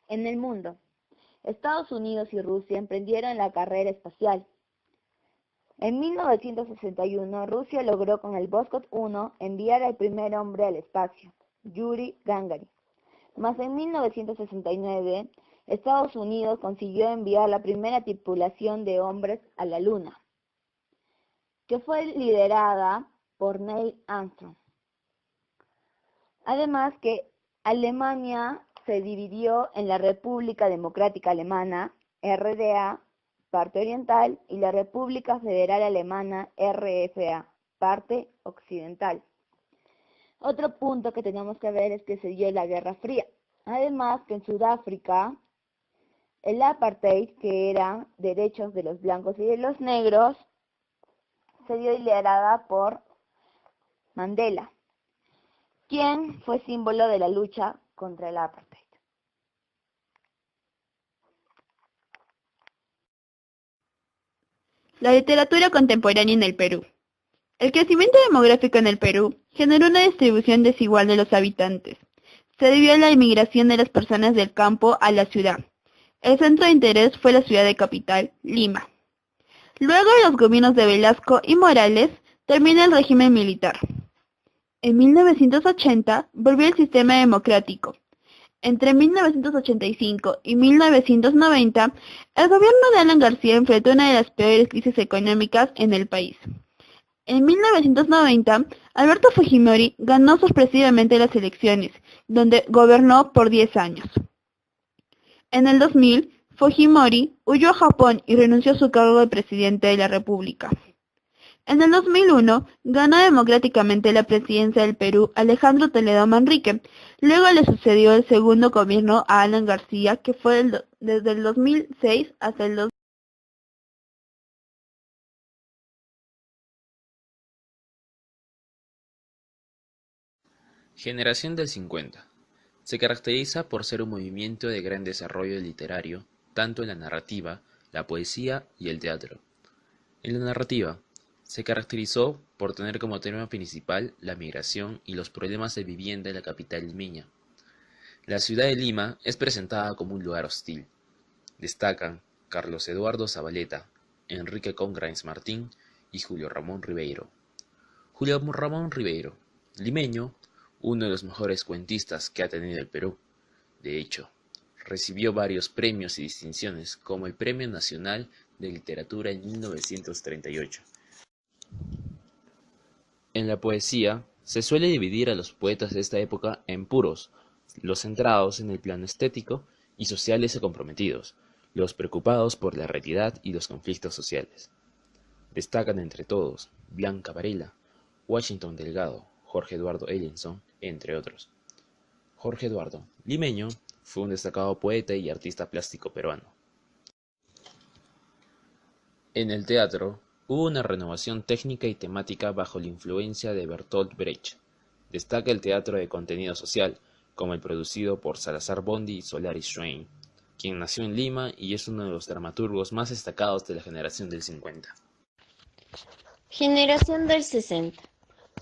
En el mundo, Estados Unidos y Rusia emprendieron la carrera espacial. En 1961, Rusia logró con el Voskhod 1 enviar al primer hombre al espacio, Yuri Gagarin. Más en 1969, Estados Unidos consiguió enviar la primera tripulación de hombres a la Luna, que fue liderada por Neil Armstrong. Además que Alemania se dividió en la República Democrática Alemana, RDA, parte oriental, y la República Federal Alemana, RFA, parte occidental. Otro punto que tenemos que ver es que se dio la Guerra Fría. Además que en Sudáfrica, el apartheid, que eran derechos de los blancos y de los negros, se dio liderada por Mandela, quien fue símbolo de la lucha contra el apartheid. La literatura contemporánea en el Perú. El crecimiento demográfico en el Perú generó una distribución desigual de los habitantes. Se debió a la inmigración de las personas del campo a la ciudad. El centro de interés fue la ciudad de capital, Lima. Luego de los gobiernos de Velasco y Morales, termina el régimen militar. En 1980 volvió el sistema democrático. Entre 1985 y 1990, el gobierno de Alan García enfrentó una de las peores crisis económicas en el país. En 1990, Alberto Fujimori ganó sorpresivamente las elecciones, donde gobernó por 10 años. En el 2000, Fujimori huyó a Japón y renunció a su cargo de presidente de la República. En el 2001, ganó democráticamente la presidencia del Perú Alejandro Toledo Manrique. Luego le sucedió el segundo gobierno a Alan García, que fue desde el 2006 hasta el 2000. Generación del 50. Se caracteriza por ser un movimiento de gran desarrollo literario, tanto en la narrativa, la poesía y el teatro. En la narrativa, se caracterizó por tener como tema principal la migración y los problemas de vivienda en la capital limeña. La ciudad de Lima es presentada como un lugar hostil. Destacan Carlos Eduardo Zabaleta, Enrique Congrains Martín y Julio Ramón Ribeiro. Julio Ramón Ribeiro, limeño, uno de los mejores cuentistas que ha tenido el Perú. De hecho, recibió varios premios y distinciones, como el Premio Nacional de Literatura en 1938. En la poesía, se suele dividir a los poetas de esta época en puros, los centrados en el plano estético, y sociales y comprometidos, los preocupados por la realidad y los conflictos sociales. Destacan entre todos Blanca Varela, Washington Delgado, Jorge Eduardo Ellenson, entre otros. Jorge Eduardo, limeño, fue un destacado poeta y artista plástico peruano. En el teatro, hubo una renovación técnica y temática bajo la influencia de Bertolt Brecht. Destaca el teatro de contenido social, como el producido por Salazar Bondi y Solaris Swain, quien nació en Lima y es uno de los dramaturgos más destacados de la generación del 50. Generación del 60.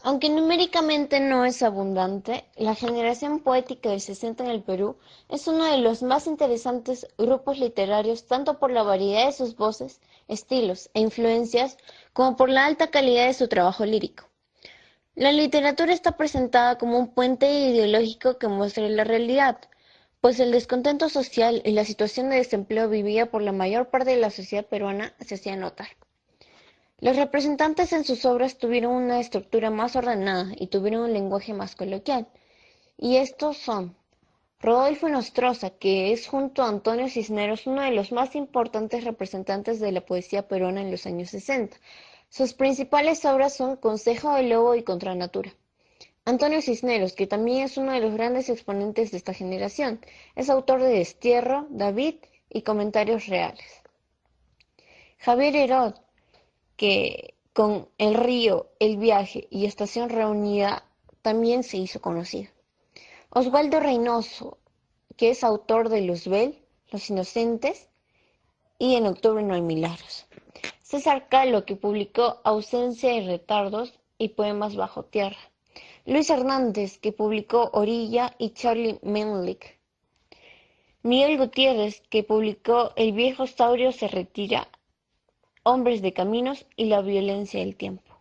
Aunque numéricamente no es abundante, la generación poética del 60 en el Perú es uno de los más interesantes grupos literarios tanto por la variedad de sus voces, estilos e influencias como por la alta calidad de su trabajo lírico. La literatura está presentada como un puente ideológico que muestra la realidad, pues el descontento social y la situación de desempleo vivida por la mayor parte de la sociedad peruana se hacía notar. Los representantes en sus obras tuvieron una estructura más ordenada y tuvieron un lenguaje más coloquial, y estos son Rodolfo Nostroza, que es junto a Antonio Cisneros uno de los más importantes representantes de la poesía peruana en los años 60. Sus principales obras son Consejo de Lobo y Contra Natura. Antonio Cisneros, que también es uno de los grandes exponentes de esta generación, es autor de Destierro, David y Comentarios Reales. Javier Herod, que con El río, El viaje y Estación reunida también se hizo conocido. Osvaldo Reynoso, que es autor de Luzbel, Los Inocentes y En octubre no hay milagros. César Calo, que publicó Ausencia y retardos y Poemas bajo tierra. Luis Hernández, que publicó Orilla y Charlie Menlick. Miguel Gutiérrez, que publicó El viejo saurio se retira, Hombres de caminos y la violencia del tiempo.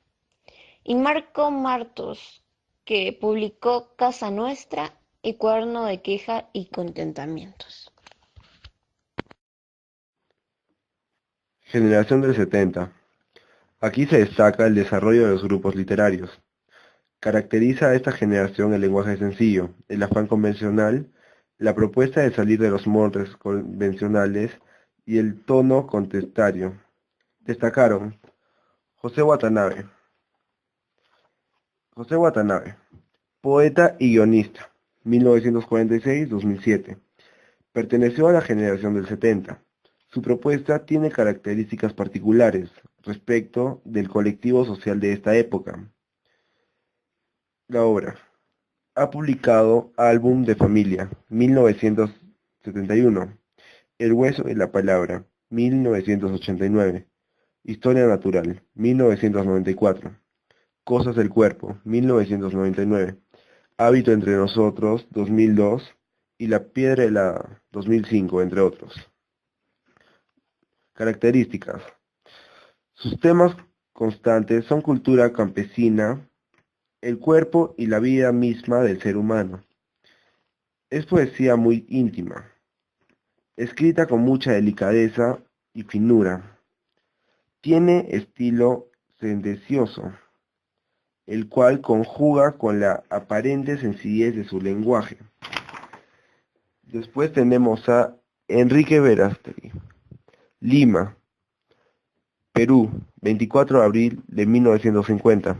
Y Marco Martos, que publicó Casa Nuestra y Cuaderno de queja y contentamientos. Generación del 70. Aquí se destaca el desarrollo de los grupos literarios. Caracteriza a esta generación el lenguaje sencillo, el afán convencional, la propuesta de salir de los moldes convencionales y el tono contestario. Destacaron José Watanabe, poeta y guionista, 1946-2007. Perteneció a la generación del 70. Su propuesta tiene características particulares respecto del colectivo social de esta época. La obra. Ha publicado Álbum de Familia, 1971. El hueso y la palabra, 1989. Historia natural, 1994. Cosas del cuerpo, 1999. Hábito entre nosotros, 2002. Y La piedra helada, 2005, entre otros. Características. Sus temas constantes son cultura campesina, el cuerpo y la vida misma del ser humano. Es poesía muy íntima, escrita con mucha delicadeza y finura. Tiene estilo sentencioso, el cual conjuga con la aparente sencillez de su lenguaje. Después tenemos a Enrique Verástegui. Lima, Perú, 24 de abril de 1950.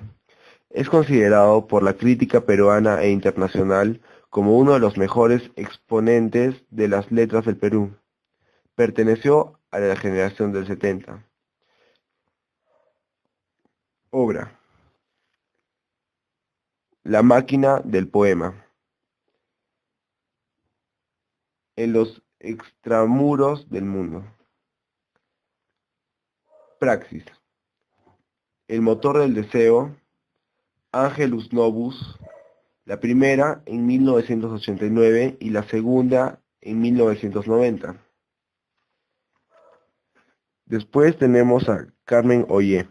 Es considerado por la crítica peruana e internacional como uno de los mejores exponentes de las letras del Perú. Perteneció a la generación del 70. Obra. La máquina del poema. En los extramuros del mundo. Praxis. El motor del deseo. Angelus Novus. La primera en 1989 y la segunda en 1990. Después tenemos a Carmen Ollé.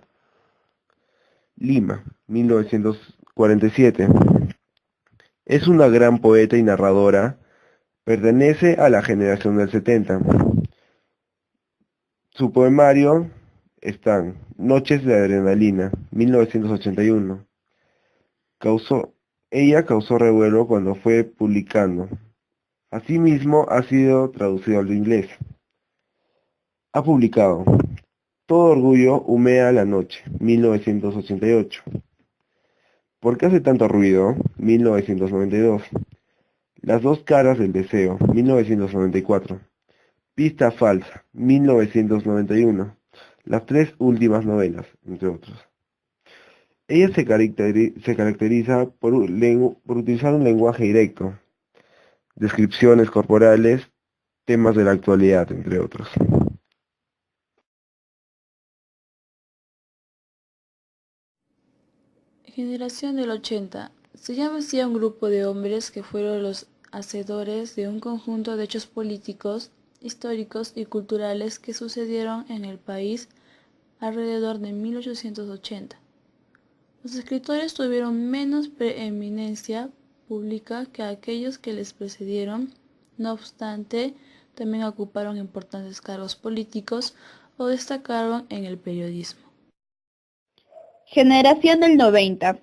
Lima, 1947. Es una gran poeta y narradora. Pertenece a la generación del 70. Su poemario están Noches de Adrenalina, 1981. Ella causó revuelo cuando fue publicando. Asimismo, ha sido traducido al inglés. Ha publicado Todo orgullo humea la noche, 1988. ¿Por qué hace tanto ruido? 1992. Las dos caras del deseo, 1994. Pista falsa, 1991. Las tres últimas novelas, entre otros. Ella se caracteriza por utilizar un lenguaje directo, descripciones corporales, temas de la actualidad, entre otros. Generación del 80. Se llama así a un grupo de hombres que fueron los hacedores de un conjunto de hechos políticos, históricos y culturales que sucedieron en el país alrededor de 1880. Los escritores tuvieron menos preeminencia pública que aquellos que les precedieron, no obstante, también ocuparon importantes cargos políticos o destacaron en el periodismo. Generación del 90.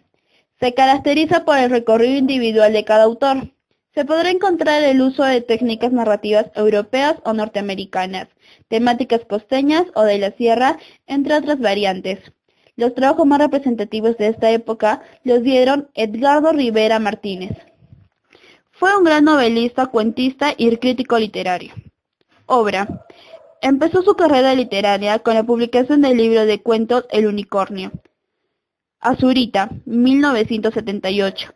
Se caracteriza por el recorrido individual de cada autor. Se podrá encontrar el uso de técnicas narrativas europeas o norteamericanas, temáticas costeñas o de la sierra, entre otras variantes. Los trabajos más representativos de esta época los dieron Edgardo Rivera Martínez. Fue un gran novelista, cuentista y crítico literario. Obra. Empezó su carrera literaria con la publicación del libro de cuentos El unicornio. Azurita, 1978.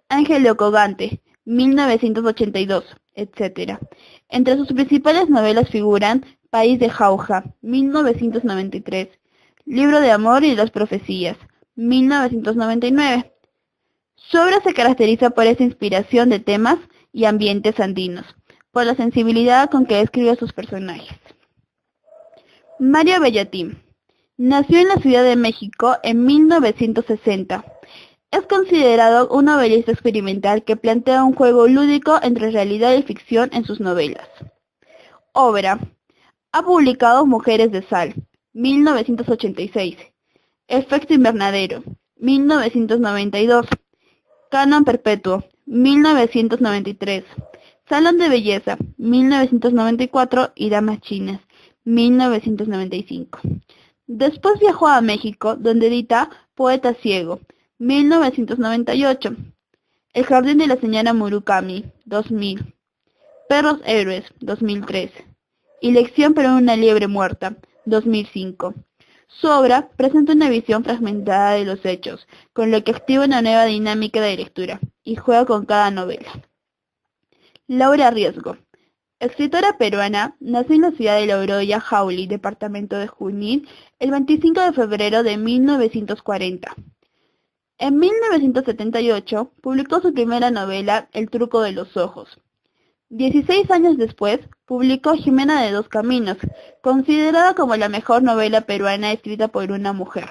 Ángel Leocogante, 1982, etc. Entre sus principales novelas figuran País de Jauja, 1993. Libro de amor y las profecías, 1999. Su obra se caracteriza por esa inspiración de temas y ambientes andinos, por la sensibilidad con que describe a sus personajes. Mario Bellatín nació en la Ciudad de México en 1960. Es considerado un novelista experimental que plantea un juego lúdico entre realidad y ficción en sus novelas. Obra. Ha publicado Mujeres de Sal, 1986, Efecto Invernadero, 1992, Canon Perpetuo, 1993, Salón de Belleza, 1994 y Damas Chinas, 1995. Después viajó a México, donde edita Poeta Ciego, 1998, El Jardín de la Señora Murakami, 2000, Perros Héroes, 2003, y Lección para una liebre muerta, 2005. Su obra presenta una visión fragmentada de los hechos, con lo que activa una nueva dinámica de lectura, y juega con cada novela. Laura Riesgo, escritora peruana, nació en la ciudad de Loroya, Jauli, departamento de Junín, el 25 de febrero de 1940. En 1978 publicó su primera novela, El truco de los ojos. 16 años después, publicó Jimena de dos Caminos, considerada como la mejor novela peruana escrita por una mujer.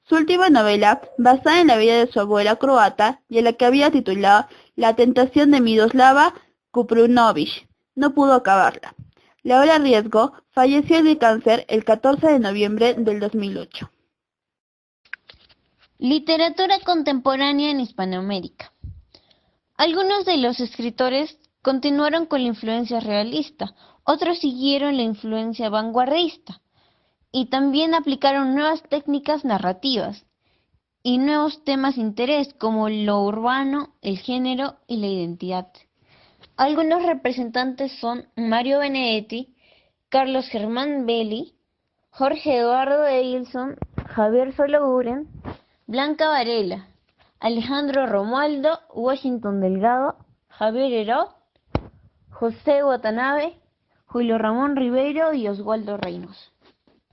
Su última novela, basada en la vida de su abuela croata y en la que había titulado La tentación de Miroslava Kuprunovich, no pudo acabarla. Laura Riesgo falleció de cáncer el 14 de noviembre del 2008. Literatura contemporánea en Hispanoamérica. Algunos de los escritores continuaron con la influencia realista, otros siguieron la influencia vanguardista y también aplicaron nuevas técnicas narrativas y nuevos temas de interés como lo urbano, el género y la identidad. Algunos representantes son Mario Benedetti, Carlos Germán Belli, Jorge Eduardo Egilson, Javier Sologuren, Blanca Varela, Alejandro Romualdo, Washington Delgado, Javier Heró, José Watanabe, Julio Ramón Ribeiro y Oswaldo Reynos.